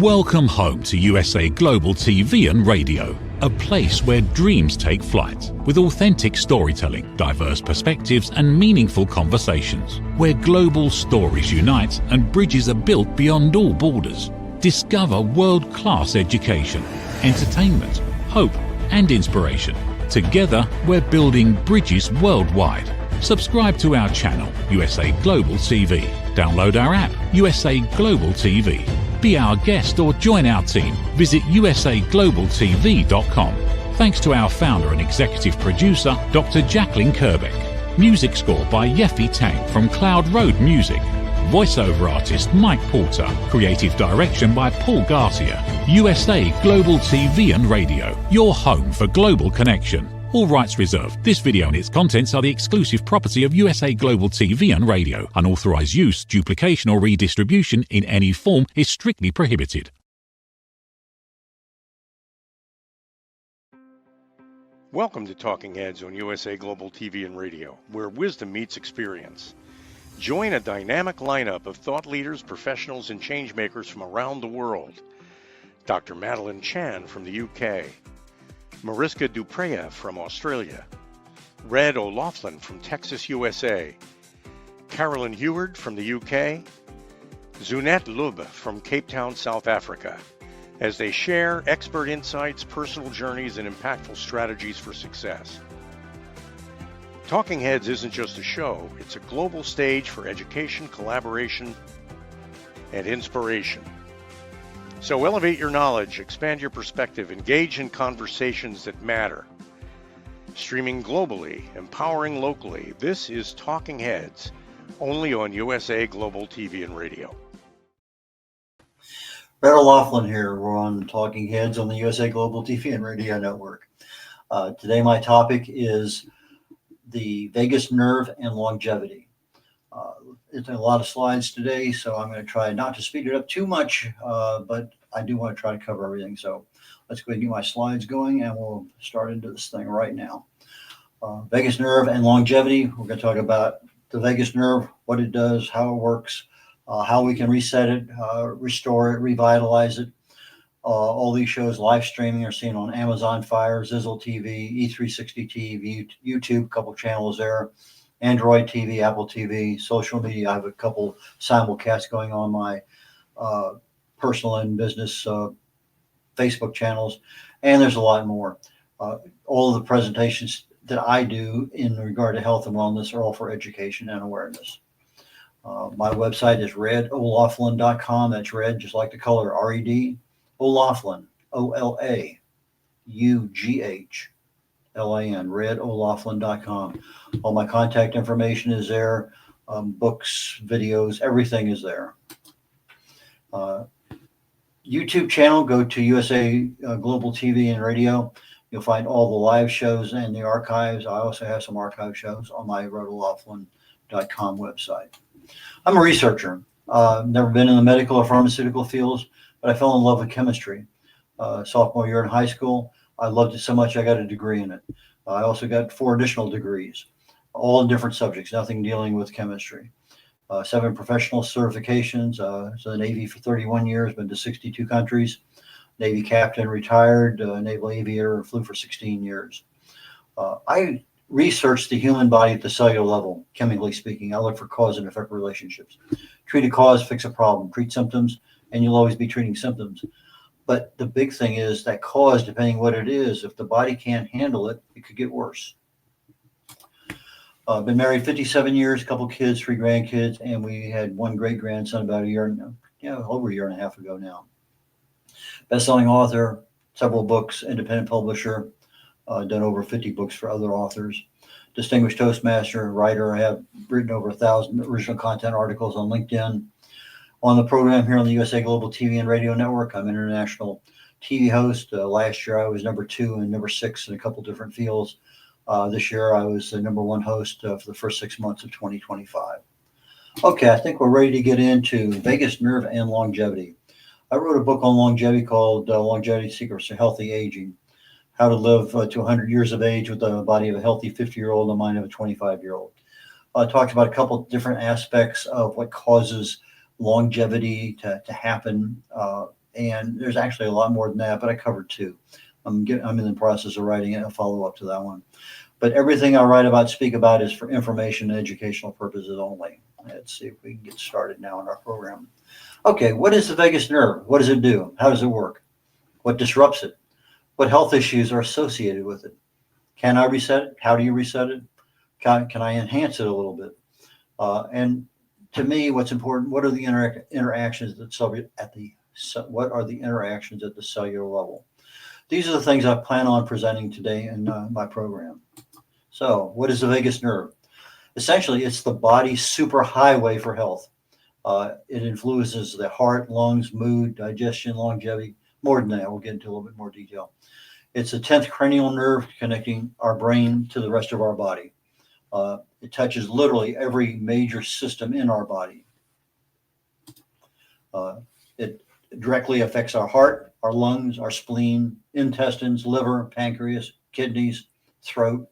Welcome home to USA Global TV and Radio, a place where dreams take flight, with authentic storytelling, diverse perspectives and meaningful conversations, where global stories unite and bridges are built beyond all borders. Discover world-class education, entertainment, hope and inspiration. Together, we're building bridges worldwide. Subscribe to our channel, USA Global TV. Download our app, USA Global TV. Be our guest or join our team. Visit usaglobaltv.com. Thanks to our founder and executive producer, Dr. Jacalyn Kerbeck. Music score by Yeffy Tang from Cloud Road Music. Voiceover artist Mike Porter. Creative direction by Paul Garcia. USA Global TV and Radio, your home for global connection. All rights reserved. This video and its contents are the exclusive property of USA Global TV and Radio. Unauthorized use, duplication or redistribution in any form is strictly prohibited. Welcome to Talking Heads on USA Global TV and Radio, where wisdom meets experience. Join a dynamic lineup of thought leaders, professionals, and changemakers from around the world. Dr. Madeline Chan from the UK, Mariska Dupreya from Australia, Red O'Loughlin from Texas, USA, Carolyn Heward from the UK, Zunette Lub from Cape Town, South Africa, as they share expert insights, personal journeys, and impactful strategies for success. Talking Heads isn't just a show, it's a global stage for education, collaboration, and inspiration. So elevate your knowledge, expand your perspective, engage in conversations that matter. Streaming globally, empowering locally, this is Talking Heads, only on USA Global TV and Radio. Red O'Loughlin here. We're on Talking Heads on the USA Global TV and Radio Network. Today my topic is the vagus nerve and longevity. It's a lot of slides today, so I'm going to try not to speed it up too much, but I do want to try to cover everything. So let's go ahead and get my slides going, and we'll start into this thing right now. Vagus nerve and longevity. We're going to talk about the vagus nerve, what it does, how it works, how we can reset it, restore it, revitalize it. All these shows live streaming are seen on Amazon Fire, Zizzle TV, E360 TV, YouTube, a couple channels there. Android TV, Apple TV, social media. I have a couple simulcasts going on my personal and business Facebook channels, and there's a lot more. All of the presentations that I do in regard to health and wellness are all for education and awareness. My website is redolaughlin.com. That's red, just like the color, R-E-D, O'Loughlin, O-L-A-U-G-H. L-A-N, redolaughlin.com. All my contact information is there. Books, videos, everything is there. YouTube channel, go to USA Global TV and Radio. You'll find all the live shows and the archives. I also have some archive shows on my redolaughlin.com website. I'm a researcher. Never been in the medical or pharmaceutical fields, but I fell in love with chemistry. Sophomore year in high school, I loved it so much I got a degree in it. I also got 4 additional degrees, all in different subjects, nothing dealing with chemistry. 7 professional certifications. So the Navy for 31 years, been to 62 countries. Navy captain, retired, naval aviator, flew for 16 years. I researched the human body at the cellular level, chemically speaking. I look for cause and effect relationships. Treat a cause, fix a problem. Treat symptoms, and you'll always be treating symptoms. But the big thing is that cause, depending what it is, if the body can't handle it, it could get worse. Been married 57 years, a couple kids, 3 grandkids, and we had 1 great-grandson about over a year and a half ago now. Best-selling author, several books, independent publisher, done over 50 books for other authors. Distinguished Toastmaster, writer. I have written over 1,000 original content articles on LinkedIn. On the program here on the USA Global TV and Radio Network, I'm an international TV host. Last year I was number 2 and number 6 in a couple different fields. This year I was the number 1 host for the first 6 months of 2025. Okay, I think we're ready to get into vagus nerve and longevity. I wrote a book on longevity called Longevity Secrets to Healthy Aging. How to live to 100 years of age with the body of a healthy 50-year-old and the mind of a 25-year-old. Talked about a couple different aspects of what causes longevity to happen And there's actually a lot more than that, but I covered two. I'm in the process of writing a follow-up to that one. But everything I speak about is for information and educational purposes only. Let's see if we can get started now in our program. Okay, what is the vagus nerve? What does it do? How does it work? What disrupts it? What health issues are associated with it? Can I reset it? How do you reset it? Can I enhance it a little bit? And to me, what's important, what are the interactions at the cellular level? These are the things I plan on presenting today in my program. So what is the vagus nerve? Essentially, it's the body's superhighway for health. It influences the heart, lungs, mood, digestion, longevity. More than that, we'll get into a little bit more detail. It's the 10th cranial nerve connecting our brain to the rest of our body. It touches literally every major system in our body. It directly affects our heart, our lungs, our spleen, intestines, liver, pancreas, kidneys, throat.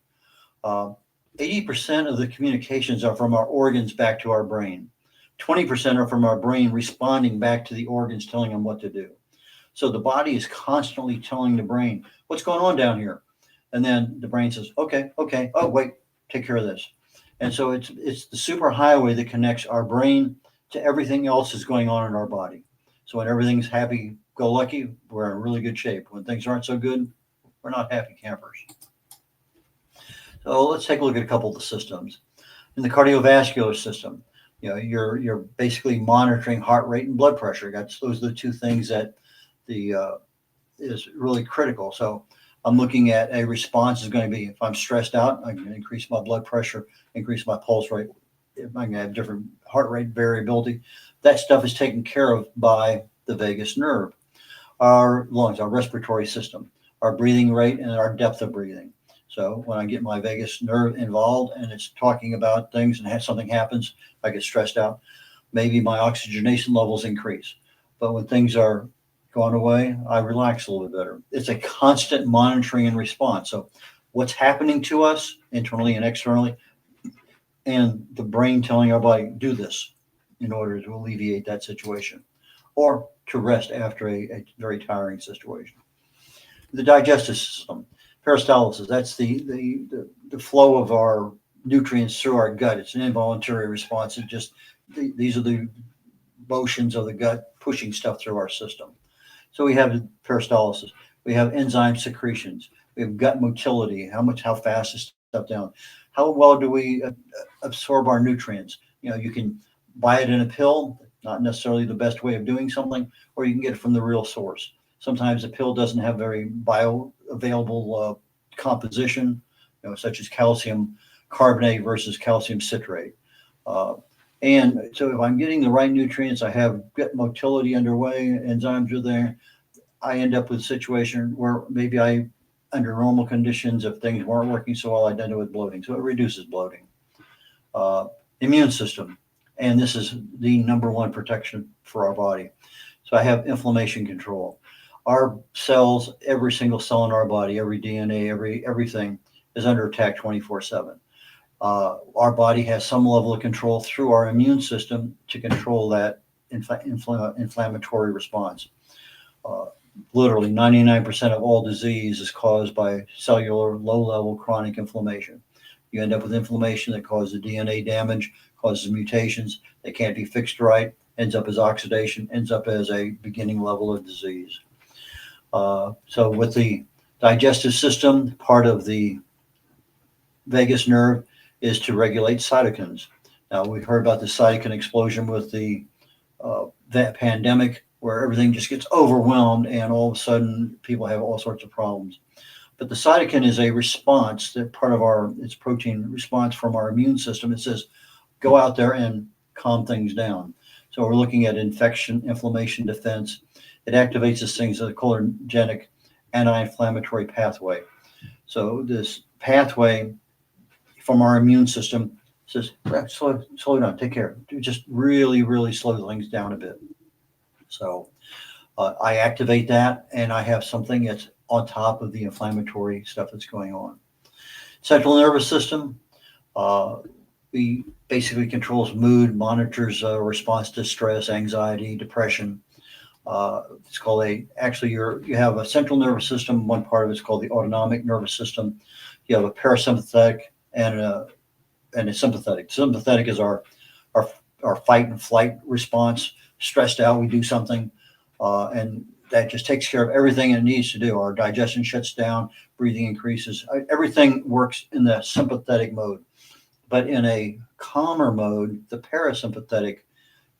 80% of the communications are from our organs back to our brain. 20% are from our brain responding back to the organs, telling them what to do. So the body is constantly telling the brain, what's going on down here? And then the brain says, okay. Oh, wait, take care of this. And so it's the superhighway that connects our brain to everything else that's going on in our body. So when everything's happy-go-lucky, we're in really good shape. When things aren't so good, we're not happy campers. So let's take a look at a couple of the systems. In the cardiovascular system, you're basically monitoring heart rate and blood pressure. Those are the two things that is really critical. So I'm looking at a response is going to be, if I'm stressed out, I can increase my blood pressure, increase my pulse rate. If I can have different heart rate variability, that stuff is taken care of by the vagus nerve. Our lungs, our respiratory system, our breathing rate, and our depth of breathing. So when I get my vagus nerve involved and it's talking about things and something happens, I get stressed out, maybe my oxygenation levels increase. But when things are going away, I relax a little bit better. It's a constant monitoring and response. So what's happening to us internally and externally, and the brain telling our body, do this in order to alleviate that situation or to rest after a very tiring situation. The digestive system, peristalsis, that's the flow of our nutrients through our gut. It's an involuntary response. These are the motions of the gut pushing stuff through our system. So we have peristalsis. We have enzyme secretions. We have gut motility. How fast is stuff down? How well do we absorb our nutrients? You can buy it in a pill, not necessarily the best way of doing something, or you can get it from the real source. Sometimes a pill doesn't have very bioavailable composition, such as calcium carbonate versus calcium citrate. And so if I'm getting the right nutrients, I have gut motility underway, enzymes are there, I end up with a situation where maybe under normal conditions, if things weren't working so well, I'd end up with bloating. So it reduces bloating. Immune system, and this is the number one protection for our body. So I have inflammation control. Our cells, every single cell in our body, every DNA, everything is under attack 24/7. Our body has some level of control through our immune system to control that inflammatory response. Literally 99% of all disease is caused by cellular low-level chronic inflammation. You end up with inflammation that causes DNA damage, causes mutations that can't be fixed right, ends up as oxidation, ends up as a beginning level of disease. So with the digestive system, part of the vagus nerve is to regulate cytokines. Now, we've heard about the cytokine explosion with that pandemic, where everything just gets overwhelmed and all of a sudden people have all sorts of problems. But the cytokine is a response, that part of it's protein response from our immune system. It says, go out there and calm things down. So we're looking at infection, inflammation, defense. It activates this thing as a cholinergic anti-inflammatory pathway. So this pathway from our immune system says, slow down, take care. Just really, really slow things down a bit. So I activate that, and I have something that's on top of the inflammatory stuff that's going on. Central nervous system, we basically controls mood, monitors response to stress, anxiety, depression. It's called you have a central nervous system. One part of it's called the autonomic nervous system. You have a parasympathetic and a sympathetic. Sympathetic is our fight and flight response. Stressed out, we do something, and that just takes care of everything it needs to do. Our digestion shuts down, breathing increases. Everything works in the sympathetic mode. But in a calmer mode, the parasympathetic,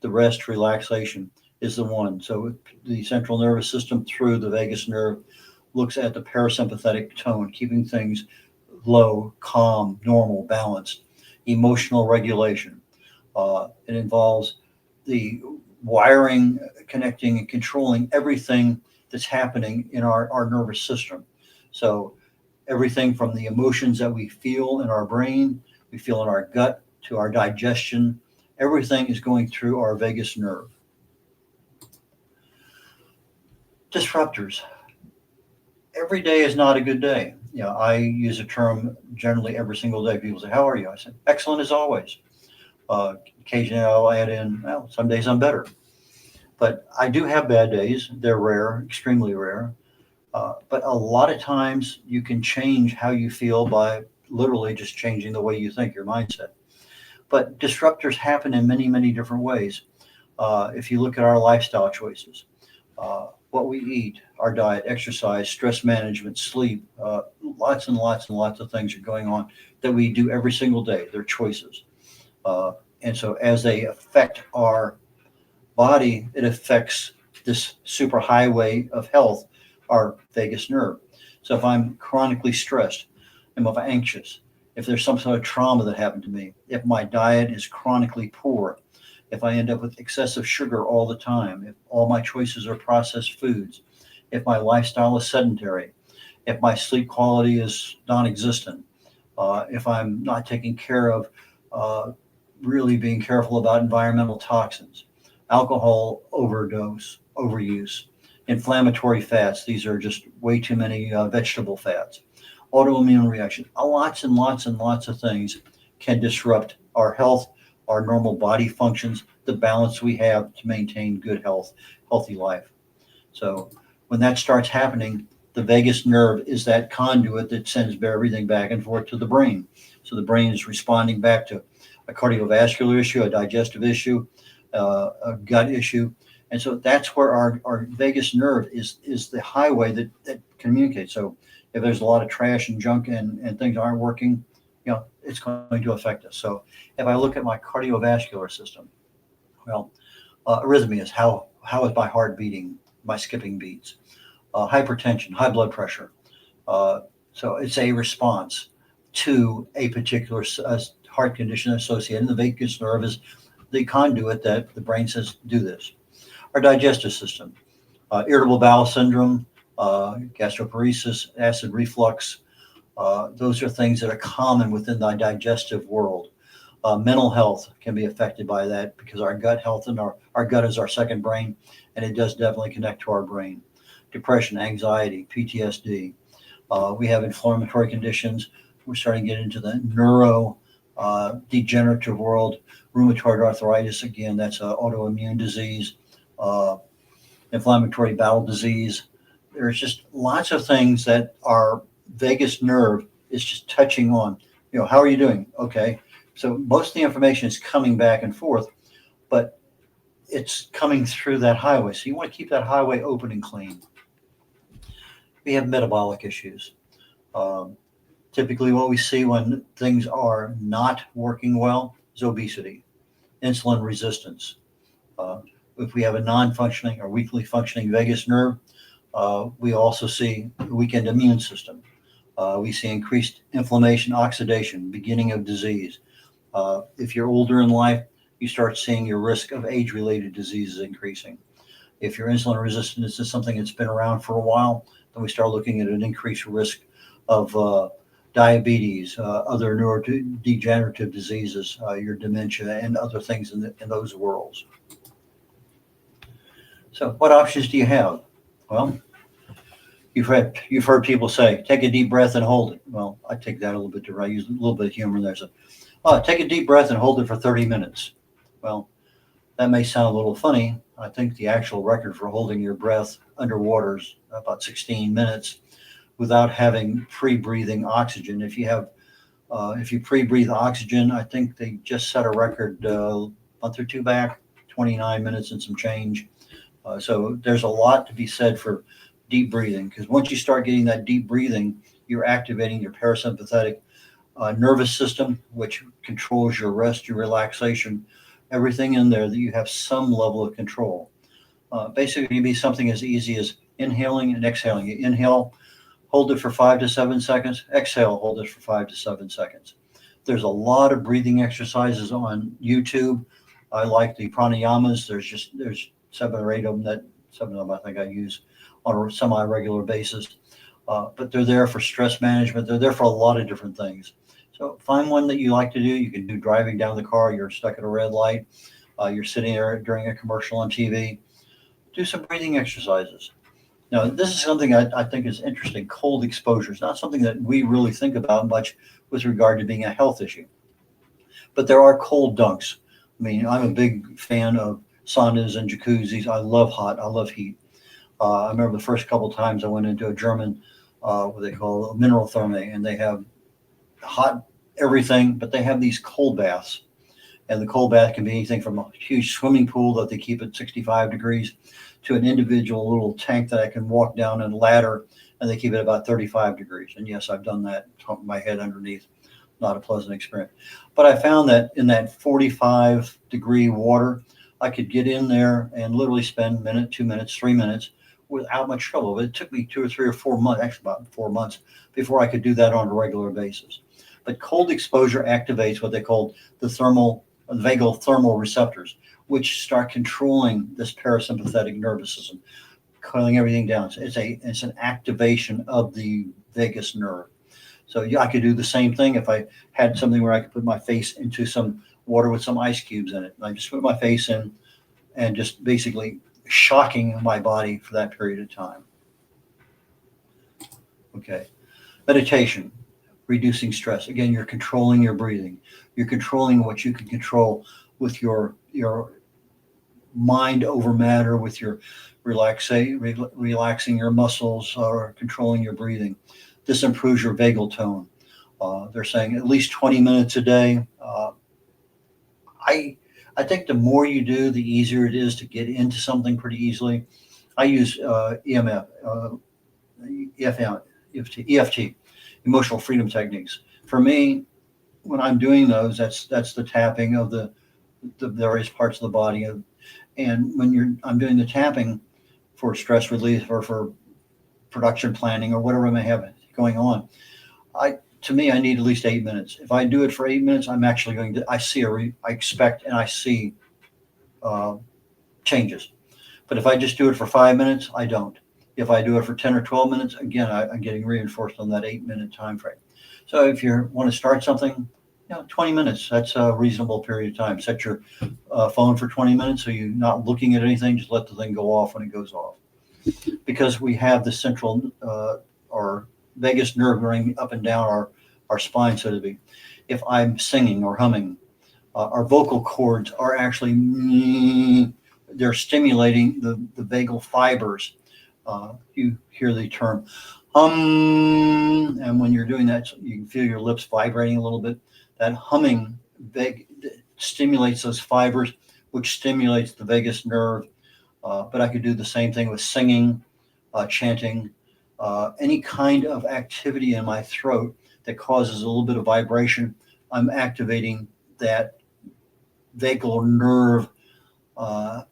the rest, relaxation, is the one. So the central nervous system through the vagus nerve looks at the parasympathetic tone, keeping things low, calm, normal, balanced. Emotional regulation. It involves the wiring, connecting, and controlling everything that's happening in our nervous system. So everything from the emotions that we feel in our brain, we feel in our gut, to our digestion, everything is going through our vagus nerve. Disruptors. Every day is not a good day. I use a term generally every single day. People say, "How are you?" I say, "Excellent as always." Occasionally I'll add in, "Well, some days I'm better." But I do have bad days. They're rare, extremely rare. But a lot of times you can change how you feel by literally just changing the way you think, your mindset. But disruptors happen in many, many different ways. If you look at our lifestyle choices, what we eat, our diet, exercise, stress management, sleep, lots and lots and lots of things are going on that we do every single day. They're choices. And so as they affect our body, it affects this superhighway of health, our vagus nerve. So if I'm chronically stressed, if I'm anxious, if there's some sort of trauma that happened to me, if my diet is chronically poor, if I end up with excessive sugar all the time, if all my choices are processed foods, if my lifestyle is sedentary, if my sleep quality is non-existent, if I'm not taking care of really being careful about environmental toxins, alcohol overdose, overuse, inflammatory fats. These are just way too many vegetable fats. Autoimmune reaction. Lots and lots and lots of things can disrupt our health, our normal body functions, the balance we have to maintain good health, healthy life. So when that starts happening, the vagus nerve is that conduit that sends everything back and forth to the brain. So the brain is responding back to a cardiovascular issue, a digestive issue, a gut issue. And so that's where our vagus nerve is the highway that communicates. So if there's a lot of trash and junk and things aren't working, it's going to affect us. So if I look at my cardiovascular system, arrhythmias, how is my heart beating, my skipping beats, hypertension, high blood pressure. So it's a response to a particular heart condition associated. And the vagus nerve is the conduit that the brain says, do this. Our digestive system, irritable bowel syndrome, gastroparesis, acid reflux. Those are things that are common within the digestive world. Mental health can be affected by that because our gut health and our gut is our second brain, and it does definitely connect to our brain. Depression, anxiety, PTSD. We have inflammatory conditions. We're starting to get into the neuro degenerative world. Rheumatoid arthritis, again, that's an autoimmune disease. Inflammatory bowel disease. There's just lots of things that our vagus nerve is just touching on. How are you doing? Okay. So most of the information is coming back and forth, but it's coming through that highway. So you want to keep that highway open and clean. We have metabolic issues. Typically what we see when things are not working well is obesity, insulin resistance. If we have a non-functioning or weakly functioning vagus nerve, we also see a weakened immune system. We see increased inflammation, oxidation, beginning of disease. If you're older in life, you start seeing your risk of age-related diseases increasing. If your insulin resistance is something that's been around for a while, then we start looking at an increased risk of diabetes, other neurodegenerative diseases, your dementia, and other things in those worlds. So what options do you have? Well, you've heard people say, take a deep breath and hold it. Well, I take that a little bit I use a little bit of humor there. So take a deep breath and hold it for 30 minutes. Well, That may sound a little funny. I think the actual record for holding your breath underwater is about 16 minutes without having pre-breathing oxygen. If you pre-breathe oxygen, I think they just set a record a month or two back, 29 minutes and some change. So there's a lot to be said for deep breathing, because once you start getting that deep breathing, you're activating your parasympathetic nervous system, which controls your rest, your relaxation, everything in there that you have some level of control. Basically, it can be something as easy as inhaling and exhaling. You inhale, hold it for 5 to 7 seconds, exhale, hold it for 5 to 7 seconds. There's a lot of breathing exercises on YouTube. I like the pranayamas. There's 7 or 8 of them, 7 of them I think I use on a semi-regular basis. But they're there for stress management. They're there for a lot of different things. So find one that you like to do. You can do driving down the car. You're stuck at a red light. You're sitting there during a commercial on TV. Do some breathing exercises. Now, this is something I think is interesting. Cold exposure is not something that we really think about much with regard to being a health issue. But there are cold dunks. I mean, I'm a big fan of saunas and jacuzzis. I love hot. I love heat. I remember the first couple of times I went into a German, what they call a mineral therme, and they have hot everything, but they have these cold baths. And the cold bath can be anything from a huge swimming pool that they keep at 65 degrees to an individual little tank that I can walk down and ladder, and they keep it about 35 degrees. And yes, I've done that, pumping my head underneath. Not a pleasant experience. But I found that in that 45 degree water, I could get in there and literally spend a minute, 2 minutes, 3 minutes without much trouble. It took me 2 or 3 or 4 months, actually about 4 months, before I could do that on a regular basis. But cold exposure activates what they call the vagal thermal receptors, which start controlling this parasympathetic nervous system, calming everything down. It's an activation of the vagus nerve. So I could do the same thing if I had something where I could put my face into some water with some ice cubes in it. I just put my face in and just basically shocking my body for that period of time. Okay. Meditation, reducing stress. Again, you're controlling your breathing. You're controlling what you can control with your mind over matter, with your relaxing your muscles or controlling your breathing. This improves your vagal tone. They're saying at least 20 minutes a day. I think the more you do, the easier it is to get into something pretty easily. I use EFT, emotional freedom techniques. For me, when I'm doing those, that's the tapping of the various parts of the body. And when I'm doing the tapping for stress relief or for production planning or whatever I may have going on, I need at least 8 minutes. If I do it for 8 minutes, I'm actually I expect and I see changes. But if I just do it for 5 minutes, I don't. If I do it for 10 or 12 minutes, again, I'm getting reinforced on that 8 minute time frame. So if you want to start something, 20 minutes, that's a reasonable period of time. Set your phone for 20 minutes so you're not looking at anything. Just let the thing go off when it goes off. Because we have the central or vagus nerve running up and down our spine, so to speak. If I'm singing or humming, our vocal cords are actually, they're stimulating the vagal fibers. You hear the term and when you're doing that, you can feel your lips vibrating a little bit. That humming stimulates those fibers, which stimulates the vagus nerve. But I could do the same thing with singing, chanting, any kind of activity in my throat that causes a little bit of vibration. I'm activating that vagal nerve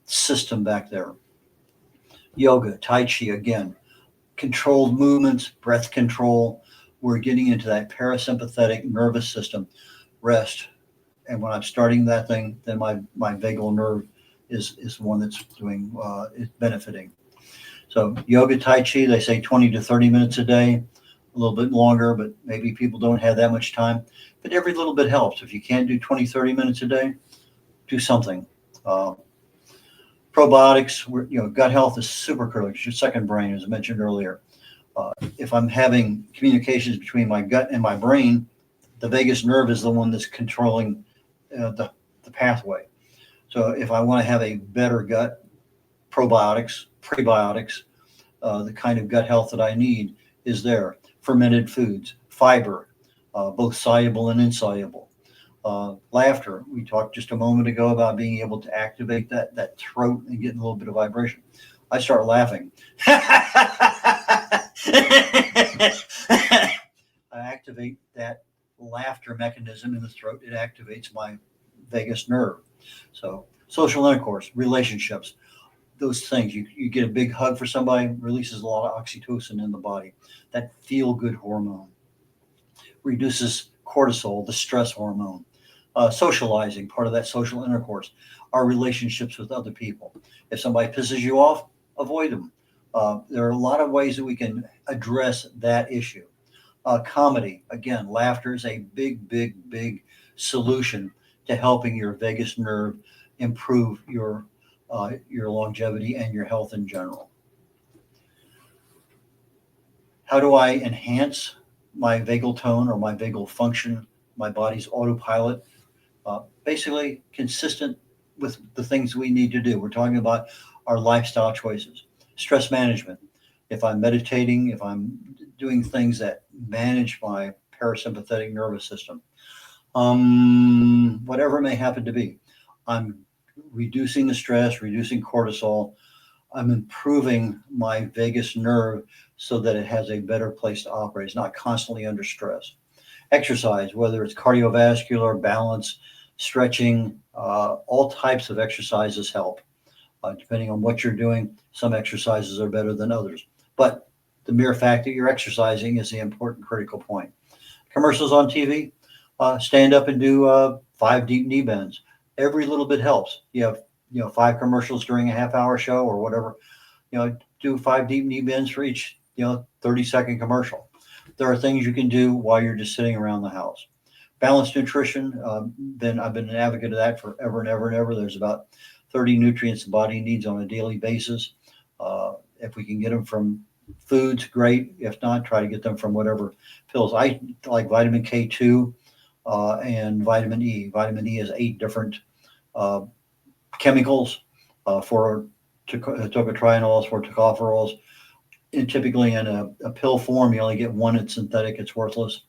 system back there. Yoga, Tai Chi, again, controlled movements, breath control. We're getting into that parasympathetic nervous system, rest. And when I'm starting that thing, then my vagal nerve is the one that's doing, is benefiting. So yoga, Tai Chi, they say 20 to 30 minutes a day, a little bit longer, but maybe people don't have that much time. But every little bit helps. If you can't do 20, 30 minutes a day, do something. Probiotics, gut health is super critical. It's your second brain, as I mentioned earlier. If I'm having communications between my gut and my brain, the vagus nerve is the one that's controlling the pathway. So if I want to have a better gut, probiotics, prebiotics, the kind of gut health that I need is there. Fermented foods, fiber, both soluble and insoluble. Laughter. We talked just a moment ago about being able to activate that throat and getting a little bit of vibration. I start laughing. I activate that laughter mechanism in the throat. It activates my vagus nerve. So social intercourse, relationships, those things. You get a big hug for somebody, releases a lot of oxytocin in the body. That feel good hormone reduces cortisol, the stress hormone. Socializing, part of that social intercourse, our relationships with other people. If somebody pisses you off, avoid them. There are a lot of ways that we can address that issue. Comedy, again, laughter is a big solution to helping your vagus nerve improve your longevity and your health in general. How do I enhance my vagal tone or my vagal function, my body's autopilot? Basically consistent with the things we need to do. We're talking about our lifestyle choices, stress management. If I'm meditating, if I'm doing things that manage my parasympathetic nervous system, whatever it may happen to be, I'm reducing the stress, reducing cortisol. I'm improving my vagus nerve so that it has a better place to operate. It's not constantly under stress. Exercise, whether it's cardiovascular, balance, stretching, all types of exercises help. Depending on what you're doing, some exercises are better than others. But the mere fact that you're exercising is the important critical point. Commercials on TV, stand up and do 5 deep knee bends. Every little bit helps. You have 5 commercials during a half-hour show or whatever. Do 5 deep knee bends for each 30-second commercial. There are things you can do while you're just sitting around the house. Balanced nutrition, I've been an advocate of that forever and ever and ever. There's about 30 nutrients the body needs on a daily basis. If we can get them from foods, great. If not, try to get them from whatever pills. I like vitamin K2 and vitamin E. Vitamin E has 8 different chemicals for tocotrienols, for tocopherols. And typically in a pill form, you only get one. It's synthetic. It's worthless.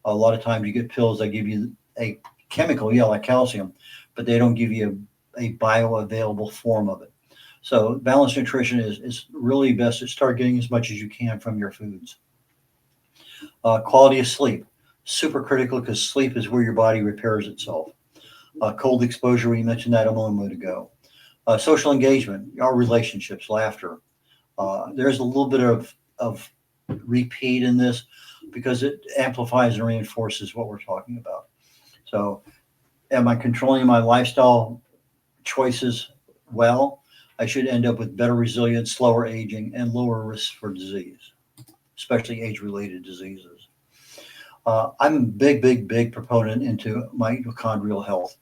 A lot of times you get pills that give you a chemical, like calcium, but they don't give you a bioavailable form of it. So balanced nutrition is really best to start getting as much as you can from your foods. Quality of sleep, super critical because sleep is where your body repairs itself. Cold exposure, we mentioned that a moment ago. Social engagement, our relationships, laughter. There's a little bit of repeat in this because it amplifies and reinforces what we're talking about. So am I controlling my lifestyle choices well? I should end up with better resilience, slower aging, and lower risk for disease, especially age-related diseases. I'm a big proponent into mitochondrial health.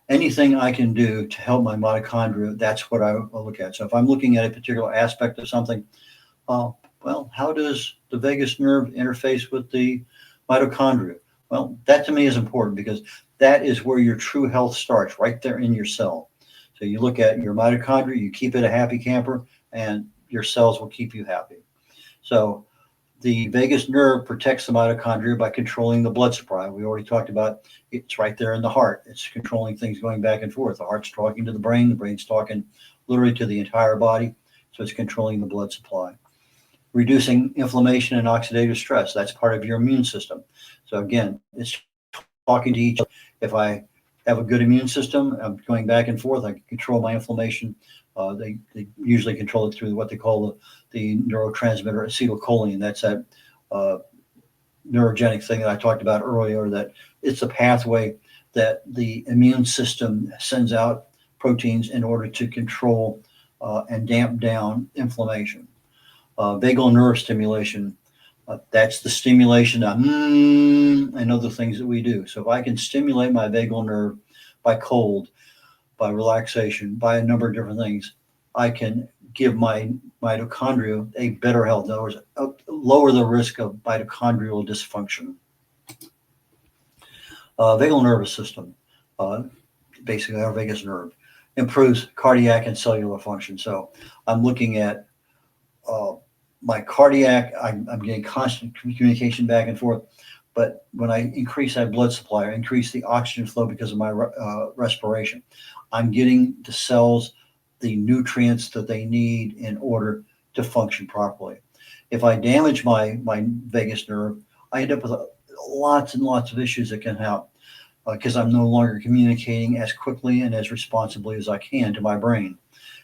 Anything I can do to help my mitochondria, that's what I look at. So if I'm looking at a particular aspect of something, well, how does the vagus nerve interface with the mitochondria? Well, that to me is important because that is where your true health starts, right there in your cell. So you look at your mitochondria, you keep it a happy camper, and your cells will keep you happy. So the vagus nerve protects the mitochondria by controlling the blood supply. We already talked about it's right there in the heart. It's controlling things going back and forth. The heart's talking to the brain's talking literally to the entire body. So it's controlling the blood supply. Reducing inflammation and oxidative stress. That's part of your immune system. So again, it's talking to each other. If I have a good immune system, I'm going back and forth, I can control my inflammation. They usually control it through what they call the neurotransmitter acetylcholine. That's that neurogenic thing that I talked about earlier, that it's a pathway that the immune system sends out proteins in order to control and damp down inflammation. Vagal nerve stimulation, that's the stimulation and other things that we do. So if I can stimulate my vagal nerve by cold, by relaxation, by a number of different things, I can give my mitochondria a better health. In other words, lower the risk of mitochondrial dysfunction. Vagal nervous system, basically our vagus nerve. improves cardiac and cellular function. So I'm looking at my cardiac. I'm getting constant communication back and forth. But when I increase that blood supply, I increase the oxygen flow because of my respiration, I'm getting the cells the nutrients that they need in order to function properly. If I damage my vagus nerve, I end up with lots and lots of issues that can happen because I'm no longer communicating as quickly and as responsibly as I can to my brain.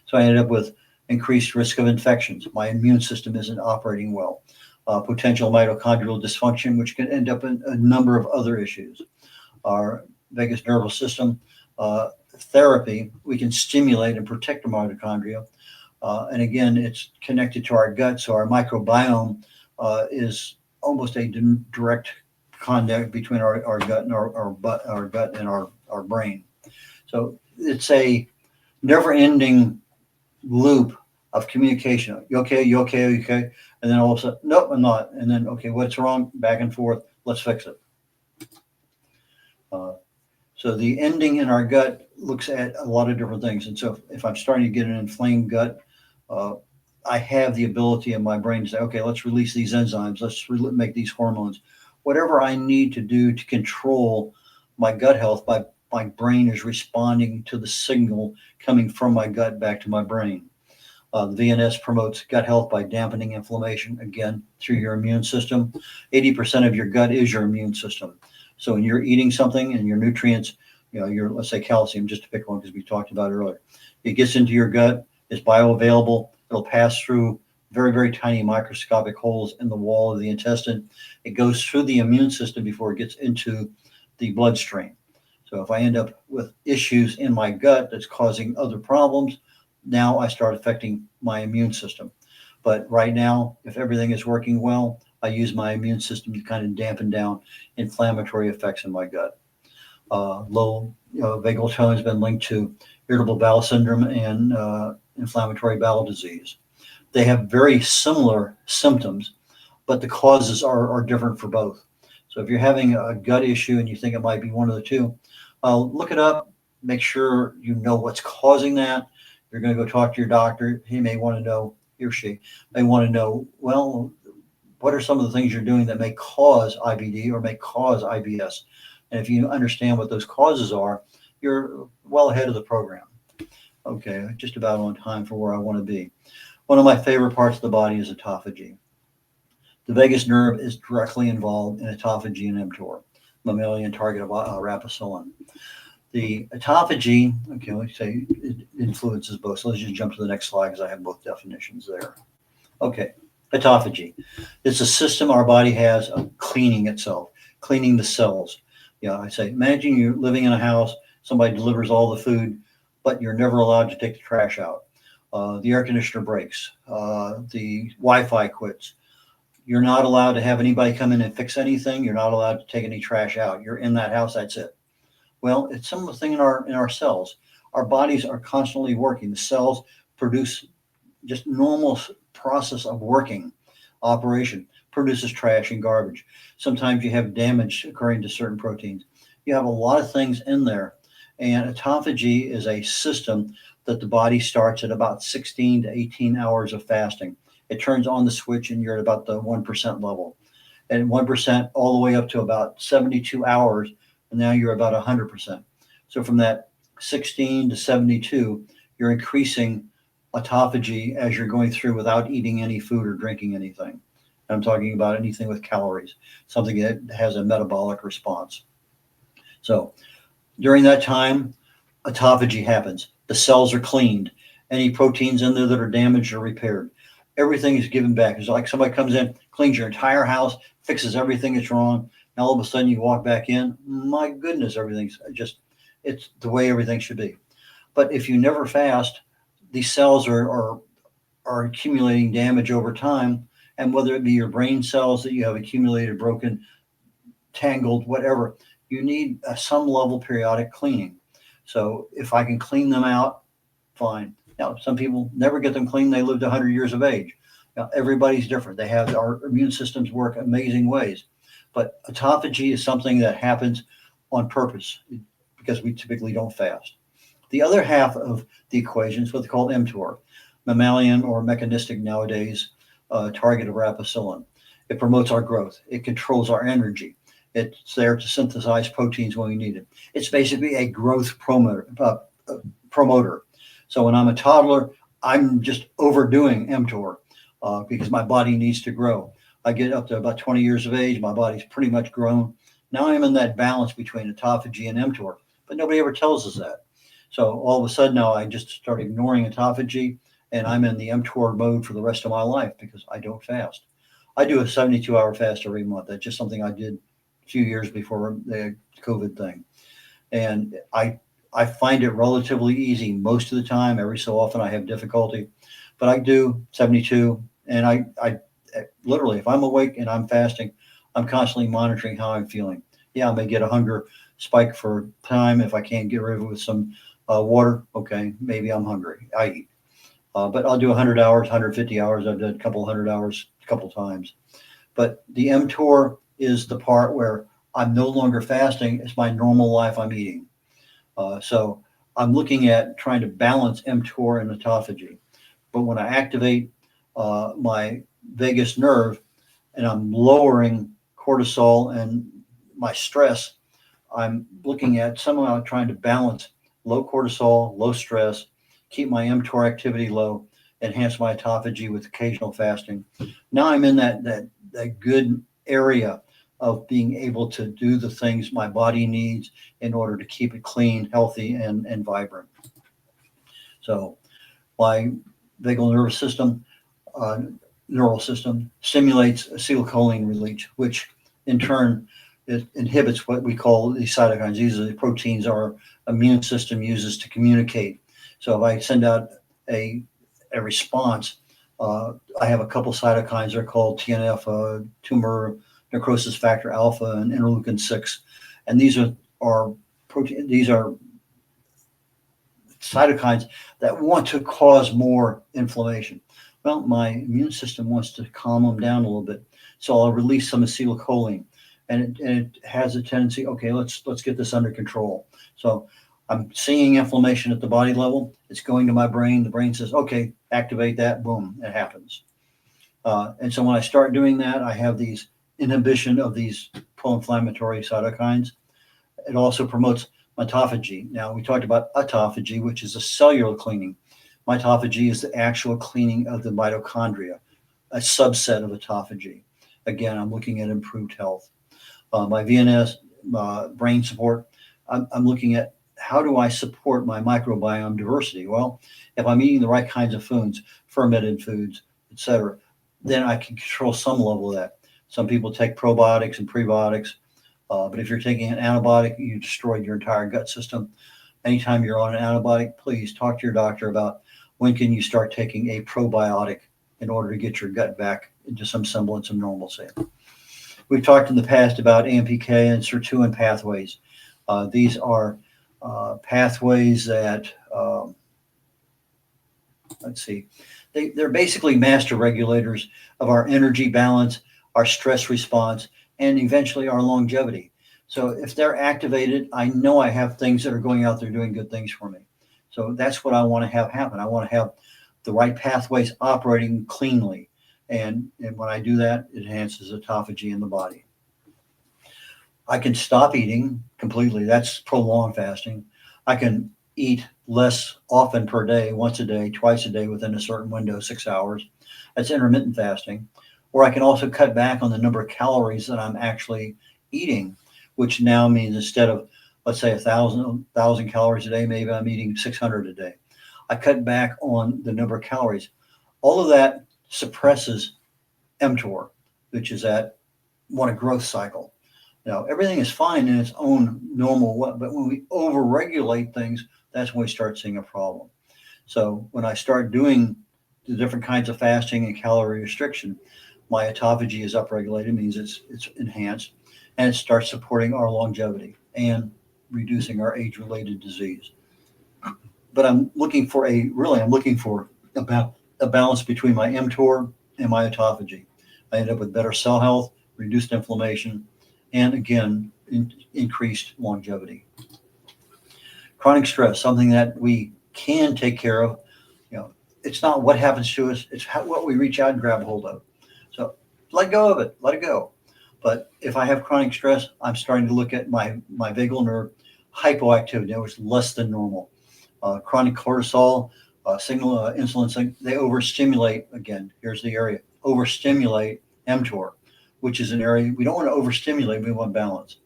So I end up with increased risk of infections. My immune system isn't operating well. Potential mitochondrial dysfunction, which can end up in a number of other issues. Our vagus nervous system therapy, we can stimulate and protect the mitochondria. And again, it's connected to our gut. So our microbiome is almost a direct contact between our gut and our gut and our brain. So it's a never-ending loop of communication. You okay? You okay? You okay? And then all of a sudden, nope, I'm not. And then, okay, what's wrong? Back and forth. Let's fix it. So the ending in our gut looks at a lot of different things. And so if I'm starting to get an inflamed gut, I have the ability in my brain to say, okay, let's release these enzymes. Let's make these hormones. Whatever I need to do to control my gut health, my brain is responding to the signal coming from my gut back to my brain. The VNS promotes gut health by dampening inflammation, again, through your immune system. 80% of your gut is your immune system. So when you're eating something and your nutrients, let's say calcium, just to pick one because we talked about it earlier, it gets into your gut, it's bioavailable, it'll pass through very, very tiny microscopic holes in the wall of the intestine. It goes through the immune system before it gets into the bloodstream. So if I end up with issues in my gut that's causing other problems, now I start affecting my immune system. But right now, if everything is working well, I use my immune system to kind of dampen down inflammatory effects in my gut. Low vagal tone has been linked to irritable bowel syndrome and inflammatory bowel disease. They have very similar symptoms, but the causes are different for both. So if you're having a gut issue and you think it might be one of the two, look it up, make sure you know what's causing that. You're going to go talk to your doctor. He may want to know, he or she may want to know, well, what are some of the things you're doing that may cause IBD or may cause IBS? And if you understand what those causes are, you're well ahead of the program. Okay, just about on time for where I want to be. One of my favorite parts of the body is autophagy. The vagus nerve is directly involved in autophagy and mTOR, mammalian target of rapamycin. The autophagy, okay, let's say it influences both. So let's just jump to the next slide because I have both definitions there. Okay, autophagy. It's a system our body has of cleaning itself, cleaning the cells. I say, imagine you're living in a house, somebody delivers all the food, but you're never allowed to take the trash out. The air conditioner breaks, the Wi-Fi quits. You're not allowed to have anybody come in and fix anything. You're not allowed to take any trash out. You're in that house, that's it. Well, it's some of the thing in our cells. Our bodies are constantly working. The cells produce just normal process of working, operation, produces trash and garbage. Sometimes you have damage occurring to certain proteins. You have a lot of things in there. And autophagy is a system that the body starts at about 16 to 18 hours of fasting. It turns on the switch and you're at about the 1% level. And 1% all the way up to about 72 hours, and now you're about 100%. So from that 16 to 72, you're increasing autophagy as you're going through without eating any food or drinking anything. And I'm talking about anything with calories, something that has a metabolic response. So during that time, autophagy happens. The cells are cleaned. Any proteins in there that are damaged are repaired. Everything is given back. It's like somebody comes in, cleans your entire house, fixes everything that's wrong. Now all of a sudden you walk back in, my goodness, everything's just, it's the way everything should be. But if you never fast, these cells are accumulating damage over time. And whether it be your brain cells that you have accumulated, broken, tangled, whatever, you need some level periodic cleaning. So if I can clean them out, fine. Now, some people never get them clean. They lived 100 years of age. Now, everybody's different. Our immune systems work amazing ways. But autophagy is something that happens on purpose because we typically don't fast. The other half of the equation is what's called mTOR, mammalian or mechanistic nowadays target of rapamycin. It promotes our growth. It controls our energy. It's there to synthesize proteins when we need it. It's basically a growth promoter. So when I'm a toddler, I'm just overdoing mTOR because my body needs to grow. I get up to about 20 years of age, my body's pretty much grown. Now I'm in that balance between autophagy and mTOR, but nobody ever tells us that. So all of a sudden now I just start ignoring autophagy, and I'm in the mTOR mode for the rest of my life because I don't fast. I do a 72-hour fast every month. That's just something I did a few years before the COVID thing. And I find it relatively easy most of the time. Every so often I have difficulty, but I do 72. And I literally, if I'm awake and I'm fasting, I'm constantly monitoring how I'm feeling. Yeah, I may get a hunger spike for time. If I can't get rid of it with some water, okay, maybe I'm hungry. I eat. But I'll do 100 hours, 150 hours. I've done a couple 100 hours a couple times. But the mTOR is the part where I'm no longer fasting. It's my normal life I'm eating. So I'm looking at trying to balance mTOR and autophagy. But when I activate my vagus nerve and I'm lowering cortisol and my stress, I'm looking at somehow trying to balance low cortisol, low stress, keep my mTOR activity low, enhance my autophagy with occasional fasting. Now I'm in that good area of being able to do the things my body needs in order to keep it clean, healthy, and vibrant. So my vagal nervous system, neural system stimulates acetylcholine release, which in turn it inhibits what we call these cytokines. These are the proteins our immune system uses to communicate. So if I send out a response, I have a couple cytokines. They're called TNF, tumor necrosis factor alpha, and interleukin 6, and these are protein. These are cytokines that want to cause more inflammation. Well, my immune system wants to calm them down a little bit, so I'll release some acetylcholine, and it has a tendency. Okay, let's get this under control. So I'm seeing inflammation at the body level. It's going to my brain. The brain says, okay, activate that. Boom, it happens. And so when I start doing that, I have these inhibition of these pro-inflammatory cytokines. It also promotes mitophagy. Now, we talked about autophagy, which is a cellular cleaning. Mitophagy is the actual cleaning of the mitochondria, a subset of autophagy. Again, I'm looking at improved health. My VNS, brain support, I'm looking at how do I support my microbiome diversity? Well, if I'm eating the right kinds of foods, fermented foods, etc., then I can control some level of that. Some people take probiotics and prebiotics, but if you're taking an antibiotic, you destroyed your entire gut system. Anytime you're on an antibiotic, please talk to your doctor about when can you start taking a probiotic in order to get your gut back into some semblance of normalcy. We've talked in the past about AMPK and sirtuin pathways. These are pathways that, they're basically master regulators of our energy balance, our stress response, and eventually our longevity. So if they're activated, I know I have things that are going out there doing good things for me. So that's what I want to have happen. I want to have the right pathways operating cleanly. And when I do that, it enhances autophagy in the body. I can stop eating completely. That's prolonged fasting. I can eat less often per day, once a day, twice a day within a certain window, 6 hours. That's intermittent fasting. Or I can also cut back on the number of calories that I'm actually eating, which now means instead of, let's say, 1,000 calories a day, maybe I'm eating 600 a day. I cut back on the number of calories. All of that suppresses mTOR, which is that one growth cycle. Now, everything is fine in its own normal way, but when we overregulate things, that's when we start seeing a problem. So when I start doing the different kinds of fasting and calorie restriction, my autophagy is upregulated, means it's enhanced, and it starts supporting our longevity and reducing our age-related disease. But I'm looking for a balance between my mTOR and my autophagy. I end up with better cell health, reduced inflammation, and again, increased longevity. Chronic stress, something that we can take care of. It's not what happens to us, it's what we reach out and grab hold of. So let go of it, let it go. But if I have chronic stress, I'm starting to look at my vagal nerve hypoactivity. It was less than normal. Chronic cortisol, insulin, they overstimulate. Again, here's the area, overstimulate mTOR, which is an area we don't want to overstimulate, we want balance.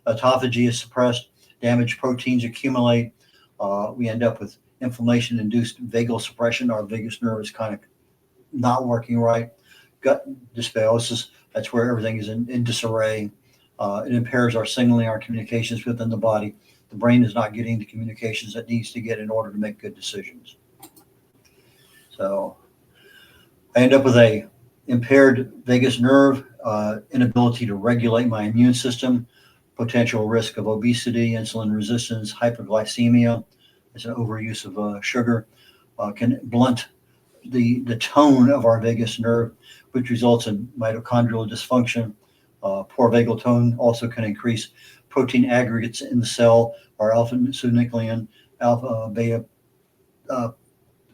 Autophagy is suppressed, damaged proteins accumulate. We end up with inflammation-induced vagal suppression. Our vagus nerve is kind of not working right. Gut dysbiosis, that's where everything is in disarray. It impairs our signaling, our communications within the body. The brain is not getting the communications it needs to get in order to make good decisions. So I end up with a impaired vagus nerve, inability to regulate my immune system, potential risk of obesity, insulin resistance, hyperglycemia. It's an overuse of sugar, can blunt the tone of our vagus nerve, which results in mitochondrial dysfunction. Poor vagal tone also can increase protein aggregates in the cell, our alpha-synuclein, alpha beta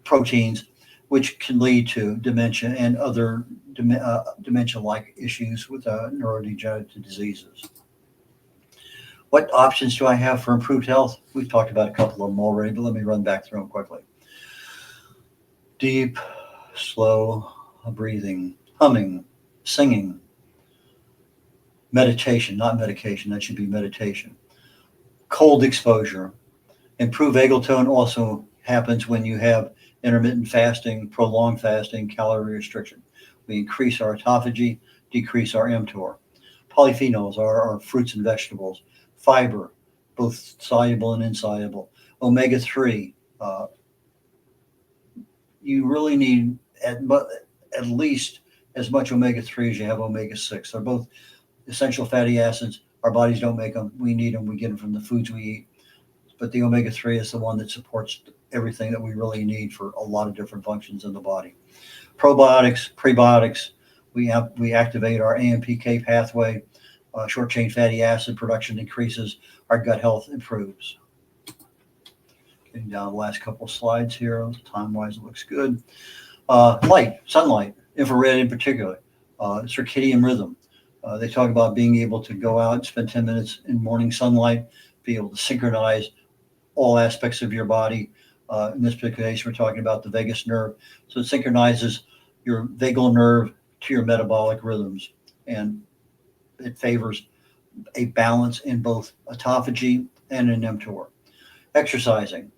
proteins, which can lead to dementia and other dementia-like issues with neurodegenerative diseases. What options do I have for improved health? We've talked about a couple of them already, but let me run back through them quickly. Deep, slow breathing, humming, singing, meditation, not medication, that should be meditation. Cold exposure. Improved vagal tone also happens when you have intermittent fasting, prolonged fasting, calorie restriction. We increase our autophagy, decrease our mTOR. Polyphenols are our fruits and vegetables. Fiber, both soluble and insoluble. Omega-3. You really need at least as much omega-3 as you have omega-6. They're both essential fatty acids. Our bodies don't make them. We need them. We get them from the foods we eat. But the omega-3 is the one that supports everything that we really need for a lot of different functions in the body. Probiotics, prebiotics, we activate our AMPK pathway. Short-chain fatty acid production increases. Our gut health improves. Getting down the last couple of slides here. Time-wise, it looks good. Light, sunlight, infrared in particular, circadian rhythm. They talk about being able to go out and spend 10 minutes in morning sunlight, be able to synchronize all aspects of your body. In this particular case, we're talking about the vagus nerve. So it synchronizes your vagal nerve to your metabolic rhythms, and it favors a balance in both autophagy and in mTOR. Exercising,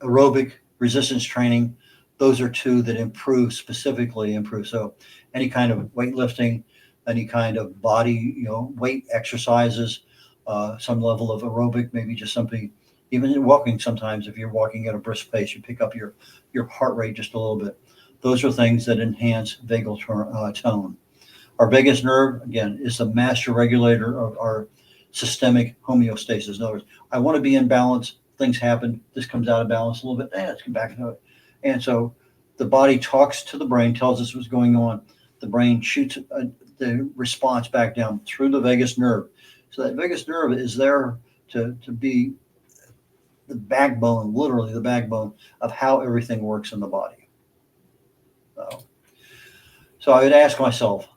aerobic, resistance training, those are two that specifically improve. So any kind of weightlifting, any kind of body, weight exercises, some level of aerobic, maybe just something, even in walking sometimes, if you're walking at a brisk pace, you pick up your heart rate just a little bit. Those are things that enhance vagal tone. Our vagus nerve, again, is the master regulator of our systemic homeostasis. In other words, I want to be in balance. Things happen. This comes out of balance a little bit. Let's get back into it. And so the body talks to the brain, tells us what's going on. The brain shoots the response back down through the vagus nerve. So that vagus nerve is there to be the backbone, literally the backbone of how everything works in the body. So I would ask myself,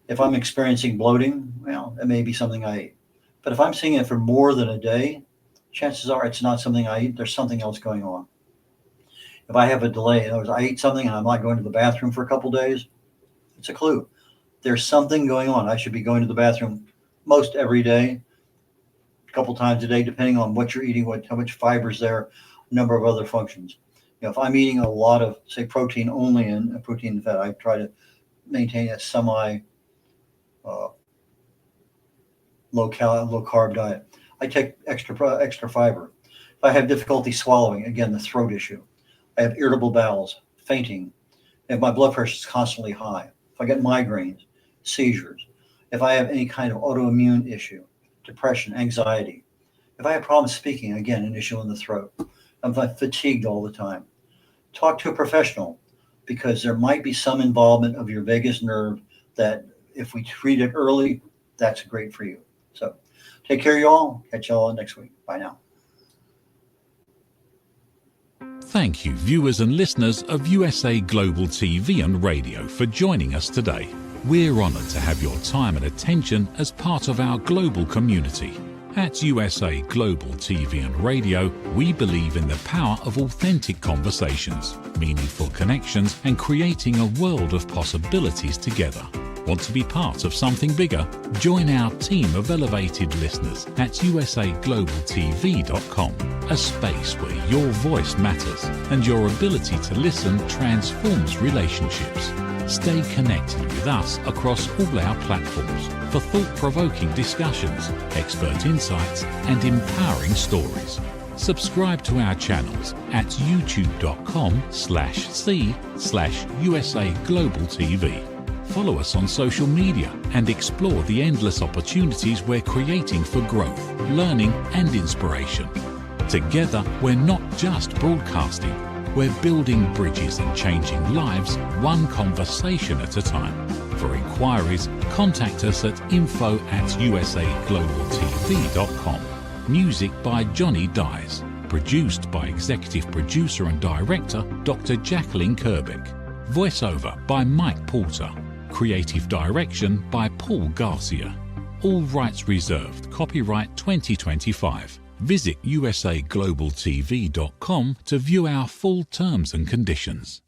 if I'm experiencing bloating, well, it may be something I eat. But if I'm seeing it for more than a day, chances are it's not something I eat. There's something else going on. If I have a delay, in other words, I eat something and I'm not going to the bathroom for a couple of days, it's a clue. There's something going on. I should be going to the bathroom most every day, a couple times a day, depending on what you're eating, how much fiber is there, a number of other functions. If I'm eating a lot of, say, protein only and protein and fat, I try to maintain a semi low carb diet. I take extra fiber. If I have difficulty swallowing, again, the throat issue. I have irritable bowels, fainting. If my blood pressure is constantly high. If I get migraines, seizures. If I have any kind of autoimmune issue, depression, anxiety. If I have problems speaking, again, an issue in the throat. If I'm fatigued all the time. Talk to a professional, because there might be some involvement of your vagus nerve that if we treat it early, that's great for you. So take care, y'all. Catch y'all next week. Bye now. Thank you, viewers and listeners of USA Global TV and Radio, for joining us today. We're honoured to have your time and attention as part of our global community. At USA Global TV and Radio, we believe in the power of authentic conversations, meaningful connections, and creating a world of possibilities together. Want to be part of something bigger? Join our team of elevated listeners at usaglobaltv.com, a space where your voice matters and your ability to listen transforms relationships. Stay connected with us across all our platforms for thought-provoking discussions, expert insights, and empowering stories. Subscribe to our channels at youtube.com/c/USA Global TV. Follow us on social media and explore the endless opportunities we're creating for growth, learning, and inspiration. Together, we're not just broadcasting, we're building bridges and changing lives one conversation at a time. For inquiries, contact us at info@usaglobaltv.com. Music by Johnny Dies. Produced by Executive Producer and Director Dr. Jacalyn Kerbeck. Voiceover by Mike Porter. Creative Direction by Paul Garcia. All rights reserved. Copyright 2025. Visit usaglobaltv.com to view our full terms and conditions.